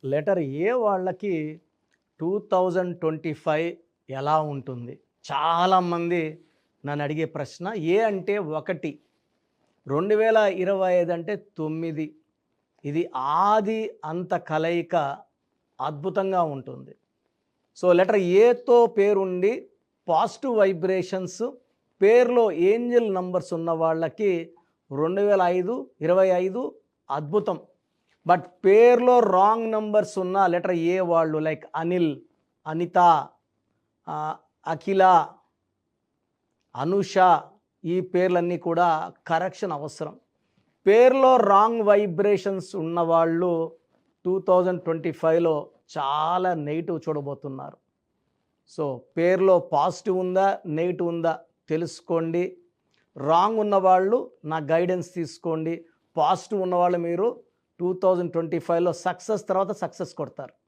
Letter A వాళ్ళకి 2025 ఎలా ఉంటుంది? చాలామంది నన్ను అడిగే ప్రశ్న. ఏ అంటే 1, 2025 అంటే 9. ఇది ఆది అంత కలయిక అద్భుతంగా ఉంటుంది. సో లెటర్ ఏతో పేరుండి పాజిటివ్ వైబ్రేషన్స్ పేరులో ఏంజల్ నంబర్స్ ఉన్న వాళ్ళకి 2025 అద్భుతం. బట్ పేరులో రాంగ్ నంబర్స్ ఉన్న లెటర్ ఏ వాళ్ళు లైక్ అనిల్, అనిత, అఖిల, అనుష, ఈ పేర్లన్నీ కూడా కరెక్షన్ అవసరం. పేరులో రాంగ్ వైబ్రేషన్స్ ఉన్నవాళ్ళు 2025లో చాలా నెగిటివ్ చూడబోతున్నారు. సో పేరులో పాజిటివ్ ఉందా నెగిటివ్ ఉందా తెలుసుకోండి. రాంగ్ ఉన్నవాళ్ళు నా గైడెన్స్ తీసుకోండి. పాజిటివ్ ఉన్నవాళ్ళు మీరు 2025లో సక్సెస్ తర్వాత సక్సెస్ కొడతారు.